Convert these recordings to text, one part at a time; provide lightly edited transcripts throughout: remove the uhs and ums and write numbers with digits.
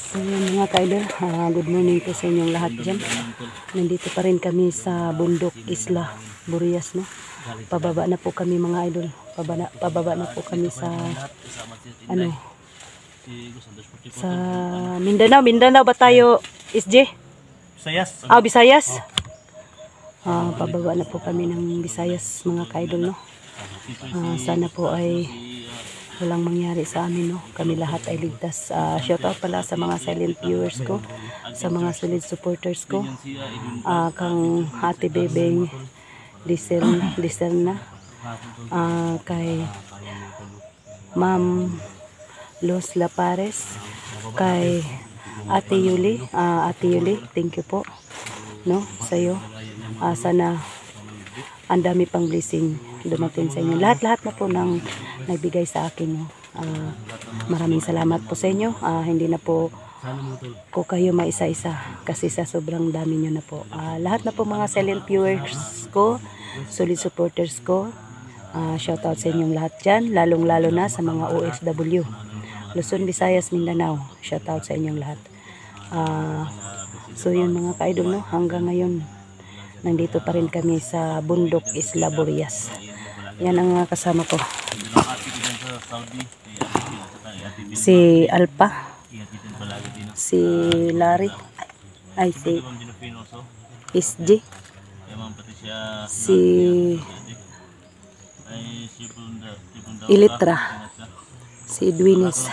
So yun mga ka-idol, good morning po sa inyong lahat dyan. Nandito pa rin kami sa bundok Isla Burias, no? Pababa na po kami mga idol. Pababa na po kami sa sa Mindanao ba tayo, SJ? Visayas. Visayas. Pababa na po kami ng Visayas mga ka-idol, no? Sana po ay walang mangyari sa amin, no? Kami lahat ay ligtas. Shoutout pala sa mga silent viewers ko, sa mga solid supporters ko, kang Ate Bebeng Liserna, kay Ma'am Los Lapares, kay Ate Yuli, thank you po, no, sa'yo. Sana ang dami pang blessing dumating sa inyo. Lahat na po nang nagbigay sa akin. Maraming salamat po sa inyo. Hindi na po ko kayo maisa-isa kasi sa sobrang dami nyo na po. Lahat na po mga silent viewers ko, solid supporters ko, shoutout sa inyong lahat dyan. Lalong-lalo na sa mga OFW. Luzon, Visayas, Mindanao. Shoutout sa inyong lahat. So yun mga ka-idol, no? Hanggang ngayon nandito pa rin kami sa bundok Isla Burias. Yan ang kasama ko. Si Alpa, si Larry, si SJ, si Ilitra, si Edwinis,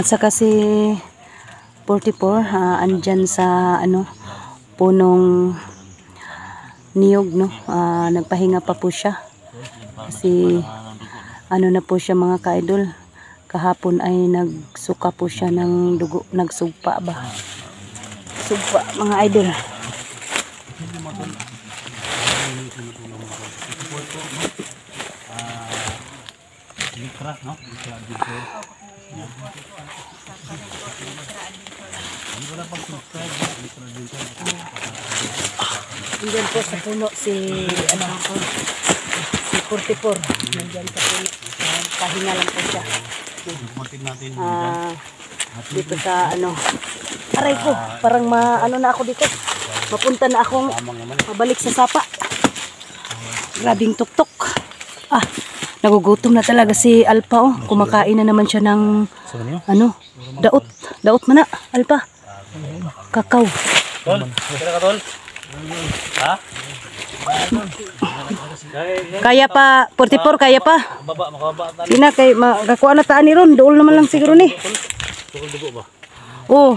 saka si 44, andyan sa punong niyog, no? Nagpahinga pa po siya kasi na po siya mga ka-idol, kahapon ay nagsuka po siya ng dugo, nagsugpa ba, sugpa mga idol. Nandiyan po sa puno si 44. Nandiyan sa puno. Pahinga lang po siya. Dito sa aray ko, parang na ako dito. Mapunta na akong pabalik sa sapa. Grabing tuktok. Nagugutom na talaga si Alpa, oh. Kumakain na naman siya ng daot man na, Alpa. Kakao. Tol, kira ka tol? Ha? Kaya pa 44, kaya pa. Makababa tali. Sina kay magakuha na taan ni ron, dool naman lang siguro ni. Sukol dugo ba?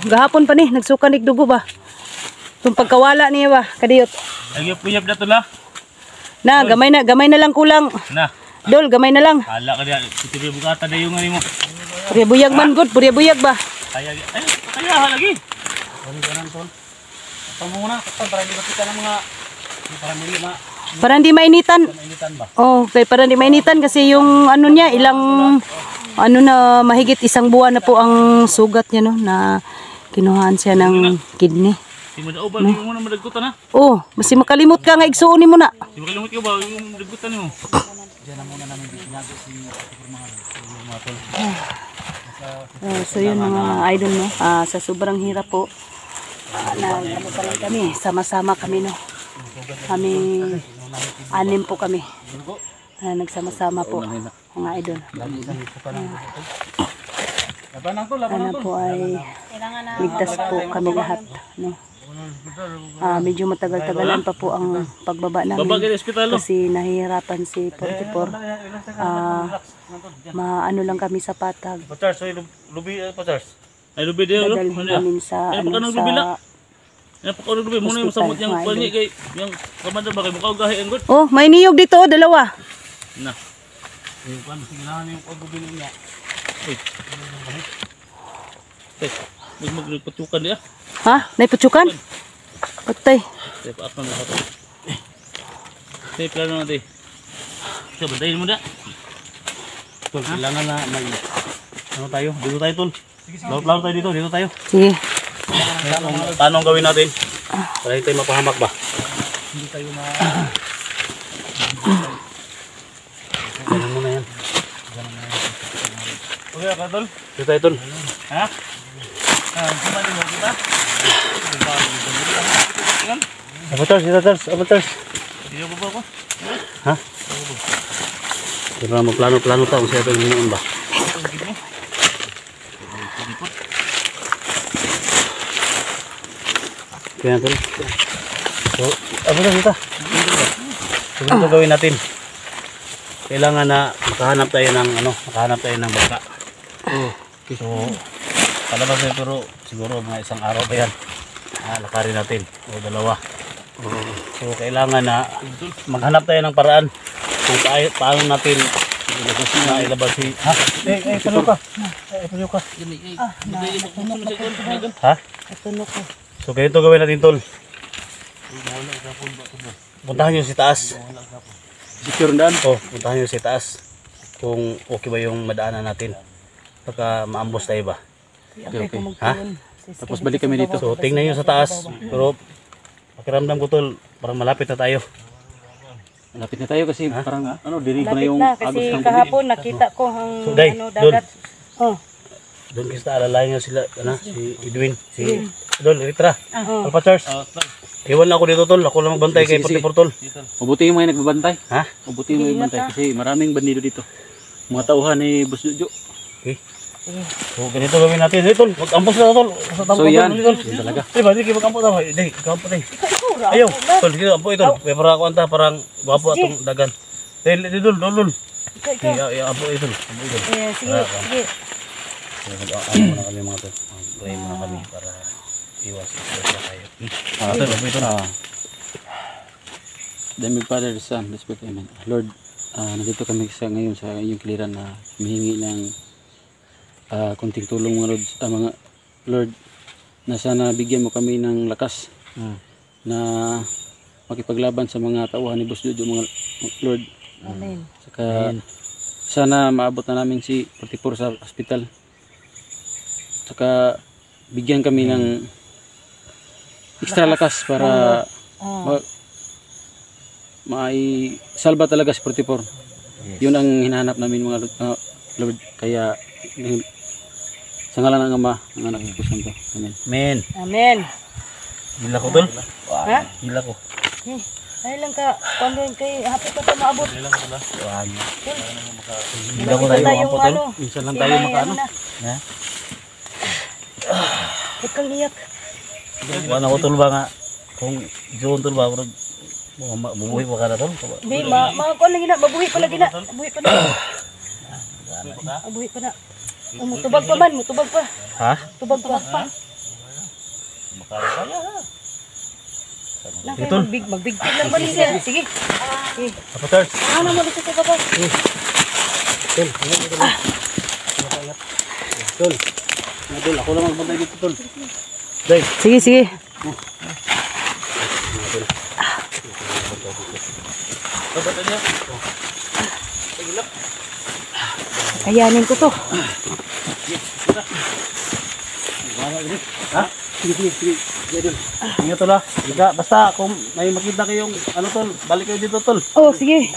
Gahapon pa ni nagsuka nig dugo ba. Tung pagkawala niya ba, kadiyot. Nagyap-yap na tol ha? Na, gamay na lang kulang. Na. Dol, gamay na lang. Hala ka diyan, titibi bukata dayo nga nimo. Purya buyag man good, purya buyag ba. Kaya lagi. Ano kanan tol? Tamo muna, para hindi makita ng mga para hindi mainitan. mainitan ba? Para hindi mainitan kasi yung niya, ilang na mahigit isang buwan na po ang sugat niya, no, na kinuhaan siya ng kidney. Si madaoban no? Mo na madagkutan ha? Basi makalimot ka nga igsuon mo na. Si makalimot ka ba yung madagkutan mo? Diyan na muna namin binago si mga tol. So yun mga idol, no, sa sobrang hirap po, pa lang kami, sama-sama kami, no. Kami 6 po kami, nagsama-sama po mga idol. Po ay ligtas po kami lahat, no. Medyo matagal-tagalan pa po ang pagbaba namin kasi nahihirapan si 44. Lang kami sa patag. Pachars, lubi pachars. Ay lubi din dadalhin namin sa lubi muna yung samot yang pani kay yang kamanda ba kay mukaw gahi ang good. May niyog dito, dalawa. Na. Kuan singlahan yung paggubi niya. Magpatukan dia. Nay putsukan? Patay. Pa ako na ako. Plano natin. So, bantayin mo na. Tol, kailangan na tayo? Dito tayo, tol. Laut-laut tayo dito tayo. Sige. Paano gawin natin? Para hindi tayo mapahamak ba? Hindi tayo Ganun muna yan. Okay, ka tol. Dito tayo tol. Ha? Sumali mo kita? Amateurs. Hindi ko ba ako? Ha? Kaya magplano-plano ta kung siya ito yung hinoon ba? Kaya tol. So, amateurs kita. So, ito gawin natin. Kailangan na makahanap tayo ng bangka. So, palabas na pero siguro mga isang araw pa yan. Lakarin natin o dalawa. So, kailangan na maghanap tayo ng paraan kung paano natin ilabas si... Ha? Puno ka. Puno ka. Ha? So, ganito gawin natin tol. Puntahan nyo si taas. Secure daan? Puntahan nyo si taas. Kung okay ba yung madaanan natin. Baka maambos tayo ba? Okay. Ha? Tapos balik kami dito. So tingnan nyo sa taas. Pero pakiramdam ko tol, parang malapit na tayo. Malapit na tayo kasi parang dirigo na yung agos ng tubig. Kahapon nakita ko ang dagat. Doon kasi alalayan nyo sila, si Edwin, si Ritra, Alpha Charles. Iwan na ako dito tol, ako lang magbantay kay 44 tol. Mabuti yung mga nagbabantay. Ha? Mabuti yung mga nagbabantay kasi maraming bandido dito. Mga tauhan ni Boss Jojo. Okay. So ganito gawin natin. Tol, mag-ampos na tol. So yan, yun talaga. Diba, hindi kayo mag-ampos na. Hindi, mag-ampos tayo. Ayaw, tol, dito, ampo ito. May para ako anta, parang guwapo atong dagan. Dito, dol. Ampo ito. Sige. Ano muna kami mga tol. Pray muna kami para iwas na tayo. Tol, ampo ito. Demi Father, Son, Respect, Amen. Lord, nandito kami ngayon sa inyong kiliran na humihingi ng konting tulong mga Lord, na sana bigyan mo kami ng lakas na makipaglaban sa mga tauhan ni Boss Jojo, mga Lord. Amen. Saka sana maabot na namin si 44 sa hospital. Saka bigyan kami ng extra lakas para salba talaga si 44. Yun ang hinahanap namin mga Lord. Kaya sa ngalan ng Ama, ng Anak ng Santo. Amen. Amen. Gila ko tol. Ha? Gila ko. Ay lang ka, kuando kay hapit pa maabot. Gila ko pala. Gila ko tayo tol. Minsan lang tayo makaano. Ha? Huwag kang iyak. Ano ko tol ba nga? Kung John tol ba? Bubuhay pa ka na tol? Hindi, kuan lagi na, mabuhi pa lagi na. Mabuhi pa na. Mabuhi pa na. Mutubag pa man, mutubag pa. Ha? Tubag pa. Ito. Magbigtig lang ba niya? Sige. Apa Charles? Ano mo dito sa baba? Tol, Tol. Tol, ako lang magbantay dito tol. Dai. Sige. Kayanin ko to. Ha? Sige. Ingat tol ha. Basta kung may makita kayong tol, balik kayo dito tol. Oh, sige.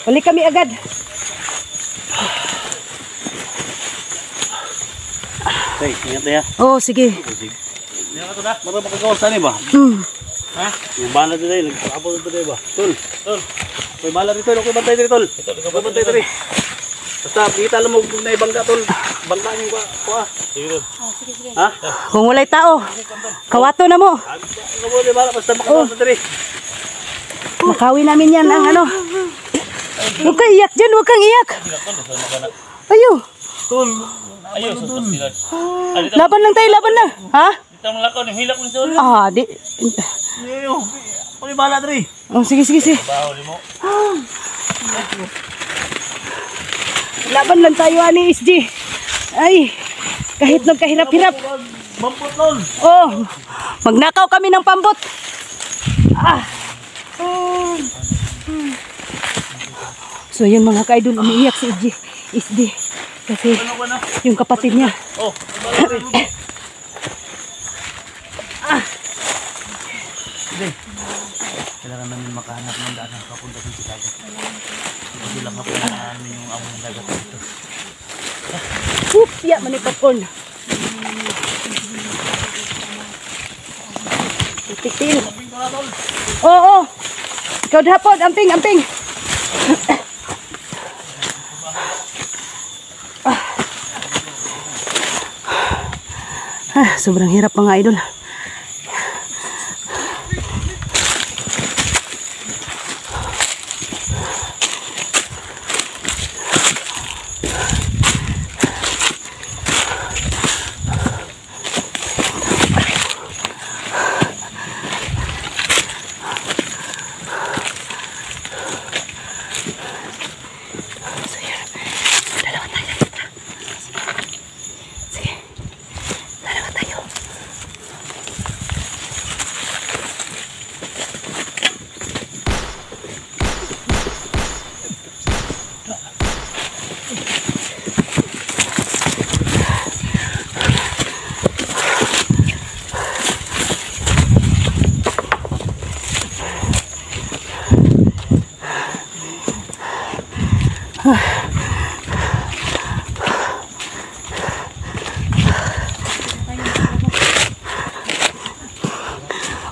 Balik kami agad. Dai, ingat ya. Oh, sige. Ingat tol ha. Mara makagawasan ba? Ha? Yung bala dito dahil, nagpapapos dito ba? Tol. May bala dito, okay bantay dito tol. Okay bantay dito. Basta, kita lang mo kung na ibangga tol. Bangga nyo ko ah. Sige tol. Sige. Ha? Kung walay tao, kawato na mo. Basta makagawasan dito. Nakawi namin yan ang ano. Huwag kang iyak dyan, huwag kang iyak. Ayo. Tol. Ayaw, tol. Laban lang tayo, laban lang. Ha? Dito ang lakaw, hilak mo siya. Di. Ayaw. Kung bala dito. Oh, sige. Baho mo. Laban lang tayo, ani SG. Ay, kahit nagkahirap-hirap. Mampot tol. Oh, magnakaw kami ng pambot. So yun mga ka-idol, umiiyak si SG. Kasi yung kapatid niya. Oh, kailangan namin makahanap ng daan papunta sa dagat. Kasi lang namin yung among dagat dito. Siya man ni popcorn. Titil. Oo. Ikaw dapod, amping. Sobrang hirap mga idol.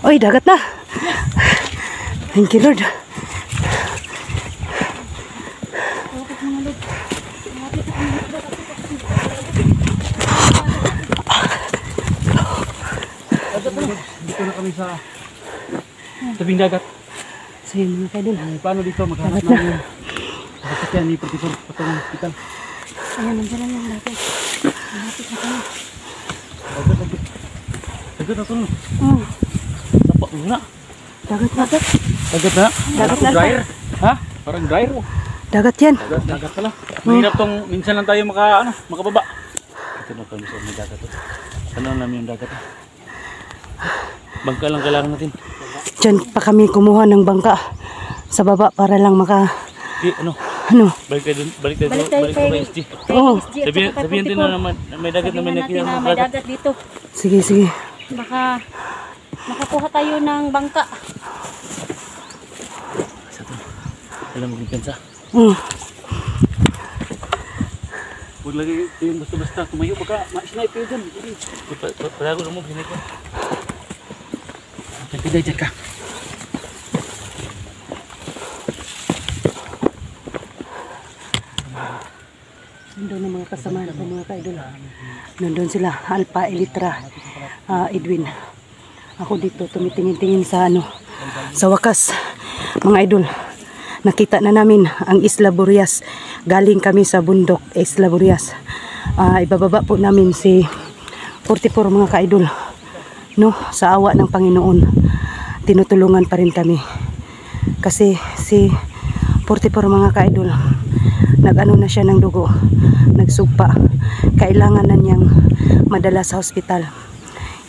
Oy, dagat na. Thank you, Lord. Dito na kami sa tabing dagat. So yun mga kaidol. Paano dito maghanap namin nakasakyan ni Professor patungong hospital? Ayan, nandiyan lang yung dagat. Malapit na kami. Dagat na sunod. Tapak mo na. Dagat. Dagat na? Dagat na. Dryer? Ha? Parang dryer oh. Dagat yan. Dagat pala. Mahirap tong minsan lang tayo makababa. Ito na kami sa may dagat. Ano namin yung dagat. Bangka lang kailangan natin. Diyan pa kami kumuha ng bangka sa baba para lang Ano? Balik tayo kay SG. Oo. Sabihin din na naman may dagat na may nakita ng may dagat. dagat dito. Sige. Baka makakuha tayo ng bangka. Alam mo depensa. Huwag lagi yung basta-basta tumayo baka ma-snipe yun dyan. Palago na mo, sinipe ko. Piday dyan ka. Nandun ang mga kasama ko mga kaidol. Nandun sila, Alpha, Elitra, Edwin. Ako dito tumitingin-tingin sa sa wakas mga idol. Nakita na namin ang Isla Burias. Galing kami sa bundok, Isla Burias. Ibababa po namin si 44 mga kaidol. No, sa awa ng Panginoon, tinutulungan pa rin kami. Kasi si 44 mga kaidol, nag-ano na siya ng dugo, nagsugpa. Kailangan na niyang madala sa hospital.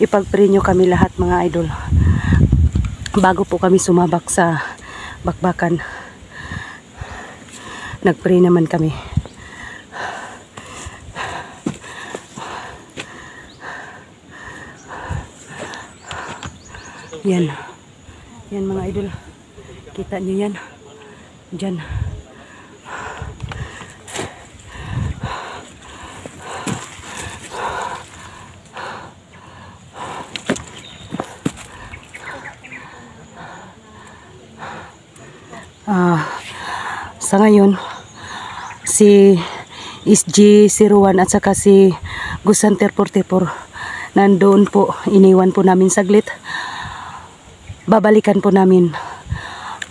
Ipag-pray nyo kami lahat mga idol. Bago po kami sumabak sa bakbakan, nag-pray naman kami. Yan mga idol. Kita nyo yan. Diyan. Sa ngayon, si SG01 at saka si Gusanter 44 nandoon po, iniwan po namin saglit. Babalikan po namin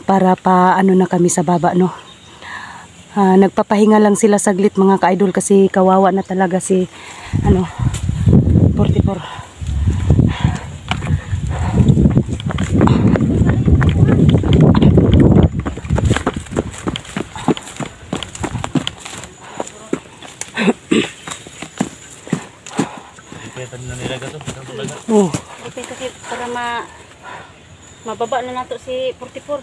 para pa na kami sa baba, no. Nagpapahinga lang sila saglit mga ka-idol kasi kawawa na talaga si 44. Oh. Okay, kasi para mababa na nato si 44.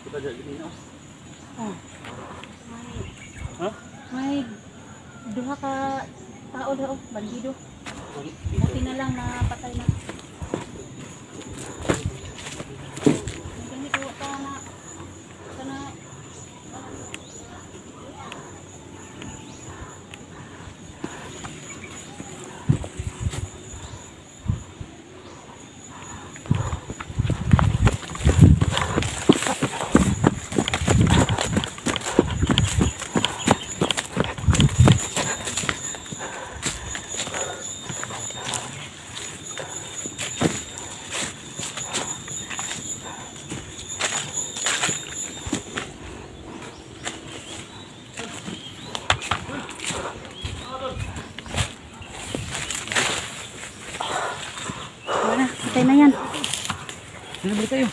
Oh. Ha? May duha ka tao daw, bandido. Buti na lang na patay na. Ganito ka na sana. Wala, patay na yan. Balik tayo.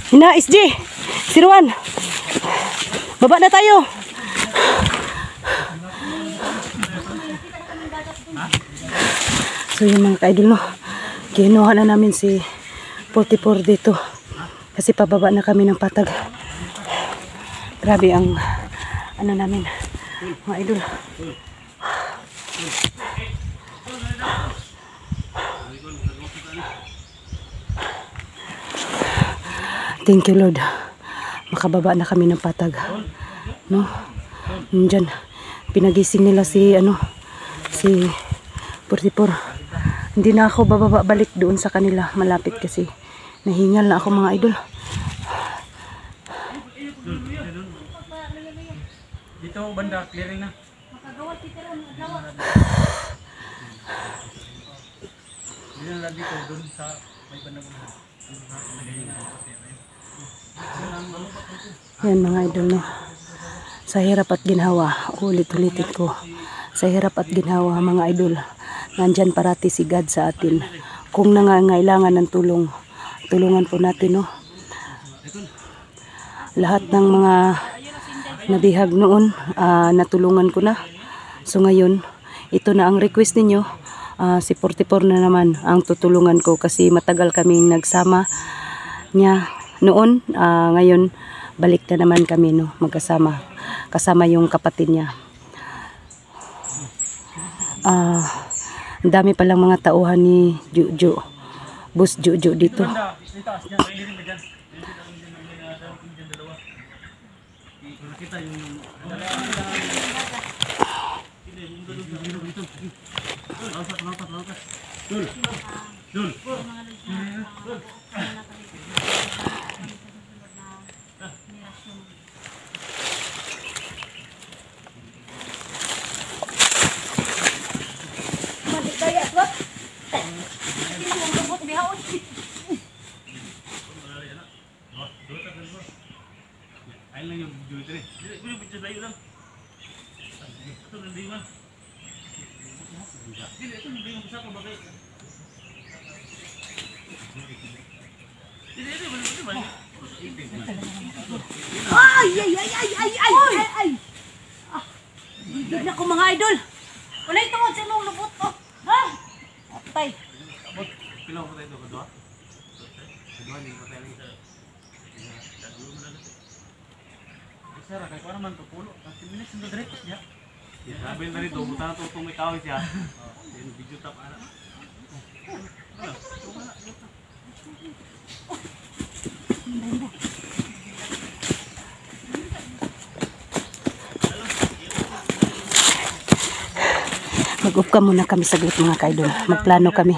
Hina, SG! Siruan! Baba na tayo! So yung mga ka-idol, no, kinuha na namin si 44 dito kasi pababa na kami ng patag. Grabe ang ano namin, mga idol. Thank you, Lord. Makababa na kami ng patag. No? Diyan, pinagising nila si si 44. Hindi na ako bababa balik doon sa kanila, malapit kasi nahingal na ako, mga idol. Dito banda, clearing na. Dito na dito, doon sa may banda mo. Yan, mga idol, no. Sa hirap at ginhawa, ulit-ulitin ko. Sa hirap at ginhawa, mga idol, nandyan parati si God sa atin. Kung nangangailangan ng tulong, tulungan po natin, no. Lahat ng mga nabihag noon, natulungan ko na. So ngayon, ito na ang request ninyo. Si 44 na naman ang tutulungan ko kasi matagal kaming nagsama niya noon. Ngayon, balik na naman kami, no, magkasama. Kasama yung kapatid niya. Ang dami palang mga tauhan ni Juju. Bus Juju dito. Ay! Hindi na ko, mga idol. Wala ito sa imong lubot oh. Ha? Patay. Pilaw ko tayo kadua. Kadua ni patay lang sa. Sir, kay ko naman to pulo. 10 minutes na direct niya. Sabi na rin buta na to may kahoy siya. Yung video tap ana. Mag-off ka muna kami saglit, mga kaidol. Magplano kami.